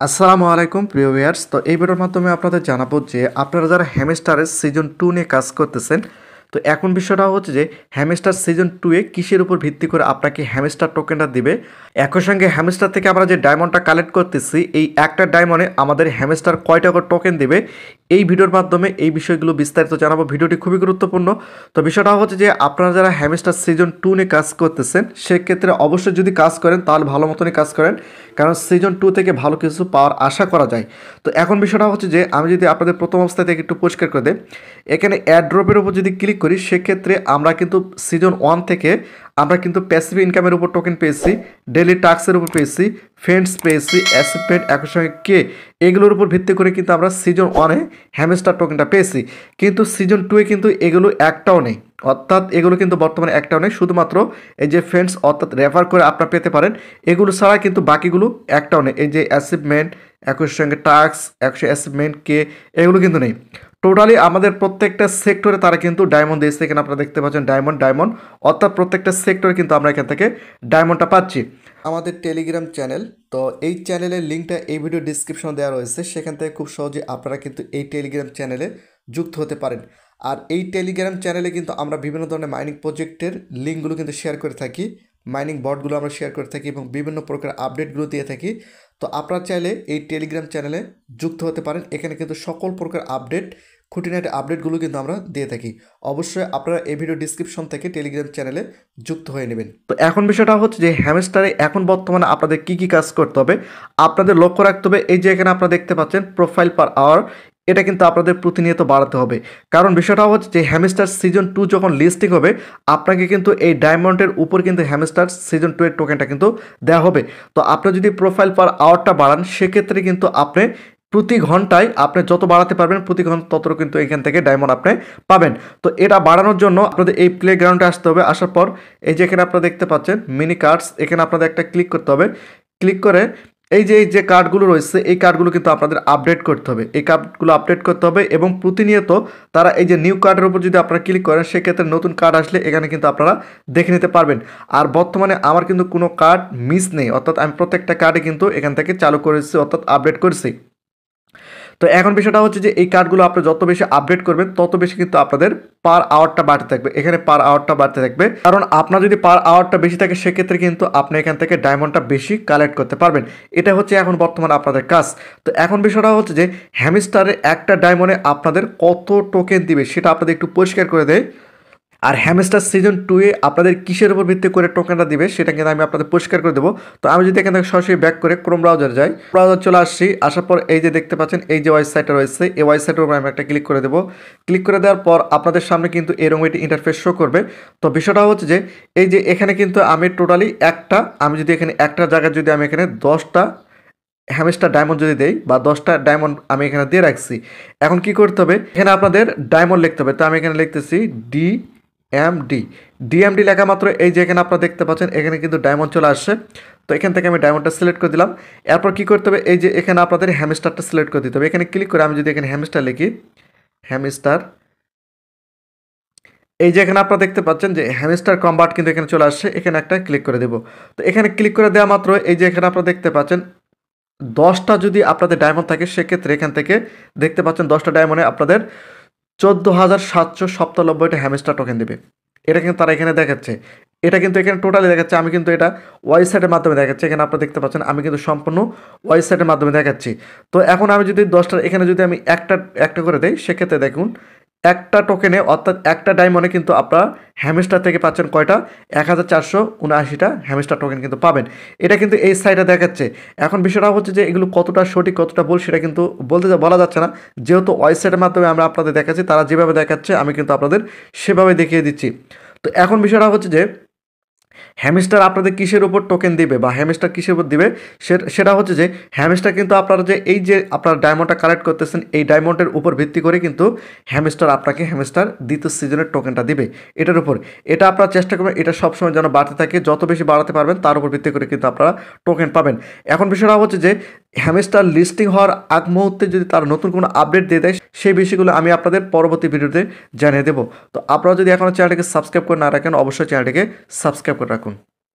আসসালামু আলাইকুম প্রিয় ভিউয়ার্স। তো এই ভিডিওর মাধ্যমে আপনাদের জানাবো যে আপনারা যারা হ্যামস্টারের সিজন 2 নিয়ে কাজ করতেছেন, তো এখন বিষয়টা হচ্ছে যে হ্যামস্টার সিজন 2 এ কিসের উপর ভিত্তি করে আপনাকে হ্যামস্টার টোকেনটা দিবে। একই সঙ্গে হ্যামস্টার থেকে আমরা যে ডায়মন্ডটা কালেক্ট করতেছি, এই একটা ডায়মন্ডে আমাদের হ্যামস্টার কয়টা করে টোকেন দিবে, এই ভিডিওর মাধ্যমে এই বিষয়গুলো বিস্তারিত জানাবো। ভিডিওটি খুবই গুরুত্বপূর্ণ। তো বিষয়টা হচ্ছে যে আপনারা যারা হ্যামস্টার সিজন 2 নিয়ে কাজ করতেছেন, সেক্ষেত্রে অবশ্যই যদি কাজ করেন তাহলে ভালো মতনই কাজ করেন, কারণ সিজন 2 থেকে ভালো কিছু পাওয়ার আশা করা যায়। তো এখন বিষয়টা হচ্ছে যে আমি যদি আপনাদের প্রথম অবস্থা থেকে একটু পরিষ্কার করে দেয়, এখানে অ্যাড্রপের উপর যদি ক্লিক করি, সেক্ষেত্রে আমরা কিন্তু সিজন 1 থেকে আমরা কিন্তু প্যাসিভ ইনকামের উপর টোকেন পেয়েছি, ডেলি টাস্কের উপর পেয়েছি, ফ্রেন্ডস পেয়েছি, অ্যাসিভমেন্ট, একই সঙ্গে কে, এগুলোর উপর ভিত্তি করে কিন্তু আমরা সিজন 1-এ হ্যামস্টার টোকেনটা পেয়েছি। কিন্তু সিজন 2-এ কিন্তু এগুলো একটাও নেই, অর্থাৎ এগুলো কিন্তু বর্তমানে একটাও নেই। শুধুমাত্র এই যে ফ্রেন্ডস অর্থাৎ রেফার করে আপনারা পেতে পারেন, এগুলো ছাড়া কিন্তু বাকিগুলো একটাও নেই। এই যে অ্যাচিভমেন্ট, একই সঙ্গে টাস্ক, একশো অ্যাচিভমেন্ট, কে, এগুলো কিন্তু নেই। টোটালি আমাদের প্রত্যেকটা সেক্টরে তারা কিন্তু ডায়মন্ড দিয়েছে। এখানে আপনারা দেখতে পাচ্ছেন ডায়মন্ড ডায়মন্ড, অর্থাৎ প্রত্যেকটা সেক্টরে কিন্তু আমরা এখান থেকে ডায়মন্ডটা পাচ্ছি। আমাদের টেলিগ্রাম চ্যানেল, তো এই চ্যানেলের লিঙ্কটা এই ভিডিও ডিসক্রিপশনে দেওয়া রয়েছে, সেখান থেকে খুব সহজে আপনারা কিন্তু এই টেলিগ্রাম চ্যানেলে যুক্ত হতে পারেন। আর এই টেলিগ্রাম চ্যানেলে কিন্তু আমরা বিভিন্ন ধরনের মাইনিং প্রজেক্টের লিঙ্কগুলো কিন্তু শেয়ার করে থাকি, মাইনিং বটগুলো আমরা শেয়ার করে থাকি এবং বিভিন্ন প্রকার আপডেটগুলো দিয়ে থাকি। তো আপনারা চাইলে এই টেলিগ্রাম চ্যানেলে যুক্ত হতে পারেন। এখানে কিন্তু সকল প্রকার আপডেট, খুঁটিনাটি আপডেটগুলো কিন্তু আমরা দিয়ে থাকি। অবশ্যই আপনারা এই ভিডিও ডিসক্রিপশন থেকে টেলিগ্রাম চ্যানেলে যুক্ত হয়ে নেবেন। তো এখন বিষয়টা হচ্ছে যে হ্যামস্টারে এখন বর্তমানে আপনাদের কী কী কাজ করতে হবে, আপনাদের লক্ষ্য রাখতে হবে। এই যে এখানে আপনারা দেখতে পাচ্ছেন প্রোফাইল পার আওয়ার, এটা কিন্তু আপনাদের প্রতিনিয়ত বাড়াতে হবে। কারণ বিষয়টা হচ্ছে যে হ্যামস্টার সিজন 2 যখন লিস্টিং হবে, আপনাকে কিন্তু এই ডায়মন্ডের উপর কিন্তু হ্যামস্টার সিজন 2 এর টোকেনটা কিন্তু দেওয়া হবে। তো আপনি যদি প্রোফাইল পার আওয়ারটা বাড়ান, সেক্ষেত্রে কিন্তু আপনি প্রতি ঘন্টায় আপনি যত বাড়াতে পারবেন, প্রতি ঘন্টা তত কিন্তু এখান থেকে ডায়মন্ড আপনি পাবেন। তো এটা বাড়ানোর জন্য আপনাদের এই প্লে গ্রাউন্ডে আসতে হবে। আসার পর এই যে এখানে আপনারা দেখতে পাচ্ছেন মিনি কার্ডস, এখানে আপনাদের একটা ক্লিক করতে হবে। ক্লিক করে এই যে কার্ডগুলো রয়েছে, এই কার্ডগুলো কিন্তু আপনাদের আপডেট করতে হবে। এই কার্ডগুলো আপডেট করতে হবে এবং প্রতিনিয়ত তারা এই যে নিউ কার্ডের উপর যদি আপনারা ক্লিক করেন, সেক্ষেত্রে নতুন কার্ড আসলে এখানে কিন্তু আপনারা দেখে নিতে পারবেন। আর বর্তমানে আমার কিন্তু কোনো কার্ড মিস নেই, অর্থাৎ আমি প্রত্যেকটা কার্ডে কিন্তু এখান থেকে চালু করেছি, অর্থাৎ আপডেট করেছি। তো এখন বিষয়টা হচ্ছে যে এই কার্ডগুলো আপনি যত বেশি আপডেট করবেন, তত বেশি কিন্তু আপনাদের পার আওয়ারটা বাড়তে থাকবে। এখানে পার আওয়ারটা বাড়তে থাকবে, কারণ আপনার যদি পার আওয়ারটা বেশি থাকে, সেক্ষেত্রে কিন্তু আপনি এখান থেকে ডায়মন্ডটা বেশি কালেক্ট করতে পারবেন। এটা হচ্ছে এখন বর্তমানে আপনাদের কাজ। তো এখন বিষয়টা হচ্ছে যে হ্যামস্টারে একটা ডায়মন্ডে আপনাদের কত টোকেন দিবে, সেটা আপনাদের একটু পরিষ্কার করে দেয়। আর হ্যামস্টার সিজন 2-এ আপনাদের কিসের উপর ভিত্তি করে টোকেনটা দিবে, সেটা কিন্তু আমি আপনাদের পরিষ্কার করে দেবো। তো আমি যদি এখান থেকে সরাসরি ব্যাক করে ক্রোম ব্রাউজার যাই, ব্রাউজার চলে আসছি। আসার পর এই যে দেখতে পাচ্ছেন এই যে ওয়েবসাইটটা রয়েছে, এই ওয়েবসাইটের উপর আমি একটা ক্লিক করে দেবো। ক্লিক করে দেওয়ার পর আপনাদের সামনে কিন্তু এরকম একটি ইন্টারফেস শো করবে। তো বিষয়টা হচ্ছে যে এই যে এখানে কিন্তু আমি টোটালি আমি যদি এখানে একটা জায়গায় যদি আমি এখানে 10টা হ্যামস্টার ডায়মন্ড যদি দেই, বা 10টা ডায়মন্ড আমি এখানে দিয়ে রাখছি। এখন কি করতে হবে, এখানে আপনাদের ডায়মন্ড লিখতে হবে। তো আমি এখানে লিখতেছি ডিএমডি লেখা মাত্র এই যে এখানে আপনারা দেখতে পাচ্ছেন, এখানে কিন্তু ডায়মন্ড চলে আসছে। তো এখান থেকে আমি ডায়মন্ডটা সিলেক্ট করে দিলাম। এরপর কি করতে হবে, এই যে এখানে আপনাদের হ্যামস্টারটা সিলেক্ট করে দিতে হবে। এখানে ক্লিক করে আমি যদি এখানে হ্যামস্টার লিখি, হ্যামস্টার, এই যে এখানে আপনারা দেখতে পাচ্ছেন যে হ্যামস্টার কম্বাট কিন্তু এখানে চলে আসছে। এখানে একটা ক্লিক করে দেবো। তো এখানে ক্লিক করে দেওয়া মাত্র এই যে এখানে আপনারা দেখতে পাচ্ছেন 10টা যদি আপনাদের ডায়মন্ড থাকে, সেক্ষেত্রে এখান থেকে দেখতে পাচ্ছেন 10টা ডায়মন্ডে আপনাদের 14,797টা হ্যামস্টার টোকেন দেবে। এটা কিন্তু তারা এখানে দেখাচ্ছে। এটা কিন্তু এখানে টোটালি দেখাচ্ছে, আমি কিন্তু এটা ওয়েবসাইটের মাধ্যমে দেখাচ্ছি। এখানে আপনারা দেখতে পাচ্ছেন আমি কিন্তু সম্পূর্ণ ওয়েবসাইটের মাধ্যমে দেখাচ্ছি। তো এখন আমি যদি 10টার এখানে যদি আমি একটা একটা করে দেই, সেক্ষেত্রে দেখুন একটা টোকেনে, অর্থাৎ একটা ডায়মন্ডে কিন্তু আপনারা হ্যামস্টার থেকে পাচ্ছেন কয়টা, 1479টা হ্যামস্টার টোকেন কিন্তু পাবেন। এটা কিন্তু এই সাইটে দেখাচ্ছে। এখন বিষয়টা হচ্ছে যে এগুলো কতটা সঠিক কতটা ভুল, সেটা কিন্তু বলা যাচ্ছে না, যেহেতু ওয়েবসাইটের মাধ্যমে আমরা আপনাদের দেখাচ্ছি। তারা যেভাবে দেখাচ্ছে আমি কিন্তু আপনাদের সেভাবে দেখিয়ে দিচ্ছি। তো এখন বিষয়টা হচ্ছে যে হ্যামস্টার আপনাদের কিসের উপর টোকেন দিবে, বা হ্যামস্টার কিসের উপর দিবে, সেটা হচ্ছে যে হ্যামস্টার কিন্তু আপনারা যে এই যে আপনারা ডায়মন্ডটা কালেক্ট করতেছেন, এই ডায়মন্ডের উপর ভিত্তি করে কিন্তু হ্যামস্টার আপনাকে হ্যামস্টার দ্বিতীয় সিজনের টোকেনটা দিবে। এটার উপর এটা আপনারা চেষ্টা করবেন এটা সবসময় যেন বাড়তে থাকে, যত বেশি বাড়াতে পারবেন তার উপর ভিত্তি করে কিন্তু আপনারা টোকেন পাবেন। এখন বিষয়টা হচ্ছে যে হ্যামস্টার লিস্টিং হওয়ার আগ মুহূর্তে যদি তার নতুন কোনো আপডেট দিয়ে দেয়, সেই বিষয়গুলো আমি আপনাদের পরবর্তী ভিডিওতে জানিয়ে দেবো। তো আপনারা যদি এখনও চ্যানেলটিকে সাবস্ক্রাইব করে না রাখেন, অবশ্যই চ্যানেলটিকে সাবস্ক্রাইব করে রাখুন।